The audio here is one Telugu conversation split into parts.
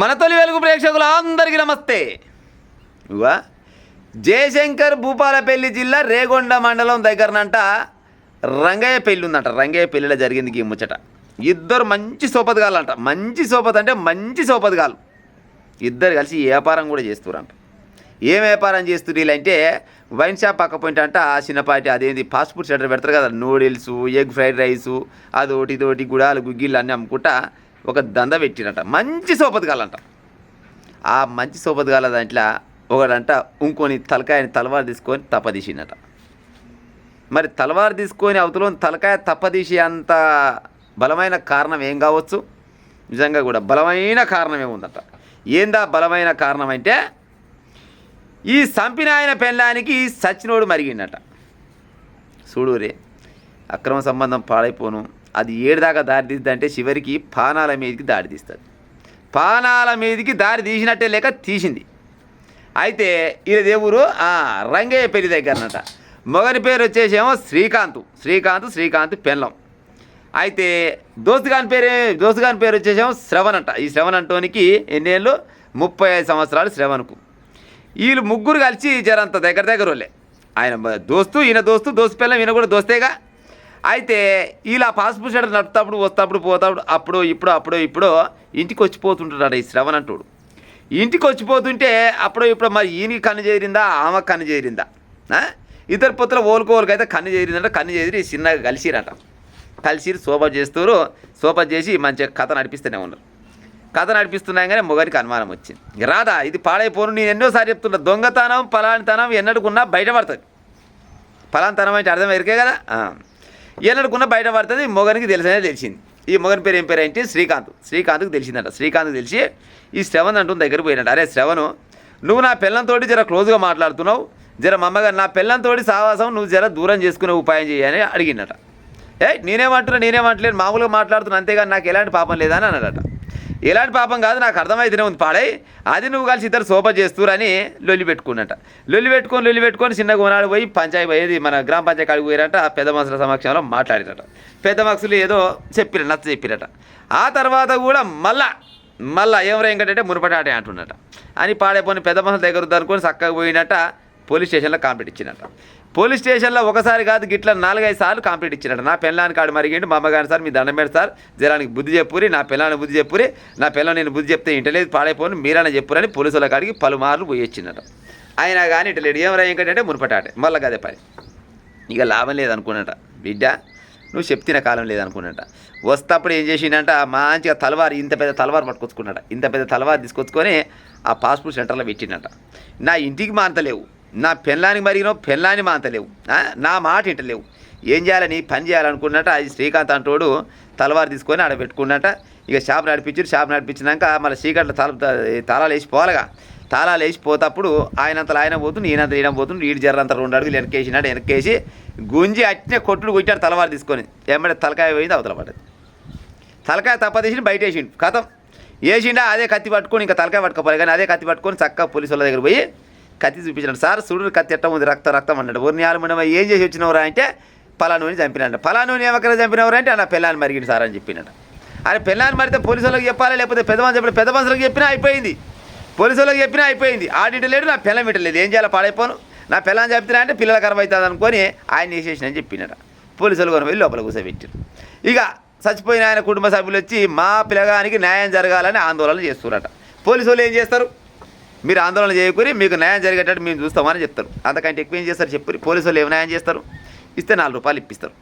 మన తొలి వెలుగు ప్రేక్షకులు అందరికీ నమస్తే. ఇవా జయశంకర్ భూపాలపల్లి జిల్లా రేగొండ మండలం దగ్గరనంట రంగయ్య పెళ్ళి ఉందంట. రంగయ్య పెళ్ళిలో జరిగింది ఈ ముచ్చట. ఇద్దరు మంచి సోపతిగాలంట. మంచి సోపతి అంటే మంచి సోపతిగాలు. ఇద్దరు కలిసి వ్యాపారం కూడా చేస్తురంట. ఏం వ్యాపారం చేస్తున్నారు అంటే వైన్ షాప్ పక్క పోయింట అంట చిన్నపాటి అదేంటి ఫాస్ట్ ఫుడ్ సెంటర్ పెడతారు కదా, నూడిల్స్, ఎగ్ ఫ్రైడ్ రైసు, అదోటి ఇదోటి గుడాలు గుగ్గిళ్ళు అన్నీ అమ్ముకుంటా ఒక దంద పెట్టినట. మంచి సోపతిగాలంట. ఆ మంచి సోపతిగాల దాంట్లో ఒకడంట ఇంకొని తలకాయని తలవారు తీసుకొని తప్పదీసిందట. మరి తలవారు తీసుకొని అవతల తలకాయ తప్పదీసి అంత బలమైన కారణం ఏం కావచ్చు? నిజంగా కూడా బలమైన కారణం ఏముందట. ఏందా బలమైన కారణం అంటే ఈ సంపిన ఆయన పెళ్ళానికి సచ్చినోడు మరిగిండట. చూడురే, అక్రమ సంబంధం పాడైపోను. అది ఏడుదాకా దారి తీద్దంటే చివరికి పానాల మీదకి దారి తీస్తుంది. పానాల మీదకి దారి తీసినట్టే లేక తీసింది. అయితే ఇది దేవురు రంగయ్య పెళ్లి దగ్గరనట. మొగని పేరు వచ్చేసేమో శ్రీకాంత్ పెళ్ళం. అయితే దోస్తుగాని పేరు వచ్చేసేమో శ్రవణ్ అంట. ఈ శ్రవణ్ అంటోనికి ఎన్నేళ్ళు? 35 సంవత్సరాలు శ్రవణ్కు. వీళ్ళు ముగ్గురు కలిసి జరంత దగ్గర వాళ్ళే. ఆయన ఈయన దోస్తు పిల్లం, ఈయన కూడా దోస్తేగా. అయితే ఇలా పాస్పోర్ట్ సెంటర్ నడుపుతాప్పుడు వస్తాప్పుడు పోతాప్పుడు అప్పుడో ఇప్పుడు ఇంటికి వచ్చిపోతుంటాడు ఈ శ్రవణ్ అంటోడు. ఇంటికి వచ్చిపోతుంటే ఇప్పుడు మరి ఈయనకి కన్ను చేరిందా ఆమెకు కన్ను చేరిందా? ఇద్దరు పొత్తుల ఓలుకోవలకైతే కన్ను చేరిందంట. కన్ను చేరి చిన్నగా కలిసిరట. కలిసి సోపా చేసి మంచిగా కథ నడిపిస్తూనే ఉన్నారు. కథ నడిపిస్తున్నాగానే మొగరికి అనుమానం వచ్చింది. రాదా ఇది పాడైపోను, నేను ఎన్నోసారి చెప్తున్నా, దొంగతనం పలానితనం ఎన్నడుకున్నా బయటపడుతుంది. పలానితనం అంటే అర్థం ఎరికే కదా. ఎన్నడుకున్నా బయటపడుతుంది. మొగనికి తెలిసింది. ఈ మొగని పేరు ఏం పేరు అంటే శ్రీకాంత్కి తెలిసిందంట. శ్రీకాంత్కి తెలిసి ఈ శ్రవణ్ అంటూ దగ్గర పోయినట్టు. అరే శ్రవణు, నువ్వు నా పిల్లంతో జర క్లోజ్గా మాట్లాడుతున్నావు, జర మమ్మగారు నా పిల్లంతో సావాసం నువ్వు జర దూరం చేసుకునే ఉపాయం చేయని అడిగినట. నేనేమంటలేను, మామూలుగా మాట్లాడుతున్నా, అంతేగాని నాకు ఎలాంటి పాపం లేదా అని అన్నాడట. ఎలాంటి పాపం కాదు, నాకు అర్థమైతేనే ఉంది పాడై, అది నువ్వు కలిసి ఇద్దరు సోపా చేస్తురని లొల్లి పెట్టుకొని చిన్న గుణాలు పోయి పంచాయతీ పోయేది మన గ్రామ పంచాయతీ కాడికి పోయారంట. పెద్ద మనుషుల సమక్షంలో మాట్లాడిరట. పెద్ద మనుషులు ఏదో నచ్చ చెప్పిరట. ఆ తర్వాత కూడా మళ్ళా ఏమరా ఇంకటంటే మునుపటాటే అంటున్నట అని పాడైపోయిన పెద్ద మనుషుల దగ్గర అనుకొని చక్కగా పోయినట్ట. పోలీస్ స్టేషన్లో కంప్లీట్ ఇచ్చినట్ట. పోలీస్ స్టేషన్లో ఒకసారి కాదు గిట్లా 4-5 సార్లు కంప్లీట్ ఇచ్చినట్టు. నా పిల్లానికి కాడు మరిగిండి, మా అమ్మగారి సార్ మీ దండం పెడతారు సార్, జరానికి బుద్ధి చెప్పురి, నా పిల్లని బుద్ధి చెప్పురి, నా పిల్లని నేను బుద్ధి చెప్తే ఇంటలేదు పాడైపోను మీరని చెప్పురని పోలీసుల కాడికి పలుమార్లు పోయి వచ్చినట్ట. అయినా కానీ ఇంటలేడు. ఏమరా ఇంకటంటే మునుపటాటే మళ్ళీ అదే పని. ఇక లాభం లేదనుకున్నట. బిడ్డ నువ్వు చెప్తిన కాలం లేదనుకున్నట. వస్తప్పుడు ఏం చేసిండంట, మంచిగా తలవారు ఇంత పెద్ద తలవారు పట్టుకొచ్చుకున్నట. ఇంత పెద్ద తలవారు తీసుకొచ్చుకొని ఆ పాస్పోర్ట్ సెంటర్లో పెట్టినట. నా ఇంటికి మాంతలేవు, నా పెళ్ళానికి మరిగినో పెళ్ళాన్ని మాంతలేవు, నా మాట ఇంటలేవు, ఏం చేయాలని పని చేయాలనుకున్నట్ట. అది శ్రీకాంత్ అంటోడు తలవారు తీసుకొని ఆడ పెట్టుకున్నట్ట. ఇక షాప్ నడిపించినాక మళ్ళీ చీకట్లో తాళాలు వేసి పోవాలిగా. తాళాలు వేసి పోతప్పుడు ఆయనంతలో ఆయన పోతుంది, ఈయనంతలో ఈయన పోతుంది. ఈడు జర్రంత 2 అడుగులు వెనకేసి గుంజి అట్నే కొట్టుడు కొట్టాడు తలవారు తీసుకొని. ఏమంటే తలకాయ పోయింది, అవతల పడ్డది. తలకాయ తప్పదీసి బయట వేసిండు. కథం వేసిండా అదే కత్తి పట్టుకొని, ఇంకా తలకాయ పట్టుకోవాలి కానీ అదే కత్తి పట్టుకొని చక్కగా పోలీసు వాళ్ళ దగ్గర పోయి కత్తి చూపించినాడు. సార్ చూడు కత్తి ఎట్ట ఉంది, రక్తం అన్నాడు. ఊరిని ఆలమండ ఏం చేసి వచ్చినవరా అంటే పలానూని చంపినాడు. పలానూని ఏమక్కడ చంపినవరా అంటే నా పిల్లాన్ని మరిగింది సార్ అని చెప్పినాడు. ఆయన పిల్లాన్ని మరితే పోలీసు వాళ్ళకి చెప్పాలి, లేకపోతే పెద్ద మనుషులకు చెప్పినా అయిపోయింది, పోలీసు వాళ్ళకి చెప్పినా అయిపోయింది. ఆడిటలేడు, నా పిల్లం ఇటలేదు, ఏం చేయాలి పాడైపోను, నా పిల్లని చెప్తున్నా అంటే పిల్లల కరం అవుతుంది అనుకొని ఆయన వేసేసినని చెప్పినాడు. పోలీసులు కొని వెళ్ళి లోపల కూర్చోబెట్టారు. ఇక చచ్చిపోయిన ఆయన కుటుంబ సభ్యులు వచ్చి మా పిల్లగానికి న్యాయం జరగాలని ఆందోళన చేస్తున్నారట. పోలీసు వాళ్ళు ఏం చేస్తారు, మీరు ఆందోళన చేయకూరి మీకు న్యాయం జరిగేటట్టు మేము చూస్తామని చెప్తారు. అంతకంటే ఎక్కువ ఏం చేస్తారు చెప్పు. పోలీసు వాళ్ళు ఏం న్యాయం చేస్తారు, ఇస్తే 4 రూపాయలు ఇప్పిస్తారు.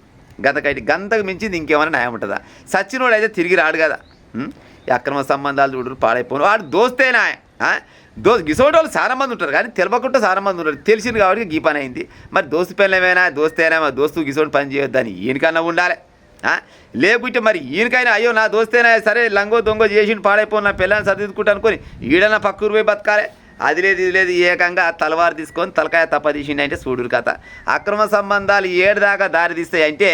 గంతకు మించింది ఇంకేమైనా న్యాయం ఉంటుందా? సచ్చినోడు అయితే తిరిగి రాడు కదా. ఈ అక్రమ సంబంధాలు చూడరు పాడైపోను. వాడు దోస్తేనా? గిసోటి వాళ్ళు చాలా మంది ఉంటారు కానీ తెలియకుండా చాలా మంది ఉంటారు. తెలిసింది కాబట్టి గీ పని అయింది. మరి దోస్తు పిల్లమేనా దోస్తేనా, దోస్తు గిసోటి పని చేయొద్దని ఈయనకన్నా ఉండాలి. లేకుంటే మరి ఈయనకైనా అయ్యో నా దోస్తేనా సరే లంగో దొంగ చేసిండు పాడైపోను, నా పిల్లని సర్దిద్దుకుంటా అనుకొని ఈడన్నా పక్కూరు పోయి బతకాలి. అది లేదు ఏకంగా తలవారు తీసుకొని తలకాయ తప్పదీసిండి అంటే చూడురు కథ. అక్రమ సంబంధాలు 7 దాకా దారి తీస్తాయి అంటే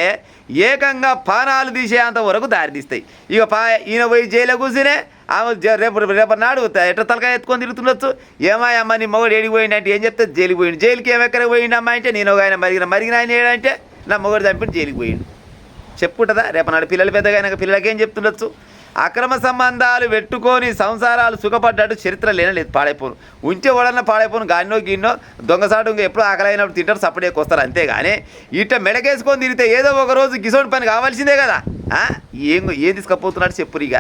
ఏకంగా పానాలు తీసేంత వరకు దారి తీస్తాయి. ఇక ఈయన పోయి జైలు కూర్చునే ఆమె రేపు నాడు ఎట్లా తలకాయ ఎత్తుకొని తిరుగుతుండొచ్చు. ఏమాయమ్మ నీ మొగడు ఏడికి పోయిండు అంటే ఏం చెప్తే జైలుకి పోయిండు. జైలుకి ఏమెక్కడికి పోయిండు అమ్మ అంటే నేను ఒక ఆయన మరిగిన ఆయన ఏడంటే నా మొగడు చంపి జైలుకి పోయిండు. చెప్పుకుంటుందా? రేపు నాడు పిల్లలు పెద్దగా పిల్లలకి ఏం చెప్తుండొచ్చు. అక్రమ సంబంధాలు పెట్టుకొని సంసారాలు సుఖపడ్డట్టు చరిత్ర లేనలేదు. పాడైపోను ఉంటే ఓడన్నా పాడైపోను. గాన్నో గిన్నో దొంగసాటు ఇంకా ఎప్పుడు ఆకలి అయినప్పుడు తింటారు, సపరేట్కి వస్తారు అంతేగాని ఇట్ట మెడకేసుకొని తిరిగితే ఏదో ఒక రోజు గిసోడి పని కావాల్సిందే కదా. ఏం తీసుకపోతున్నాడు చెప్పురు ఇక.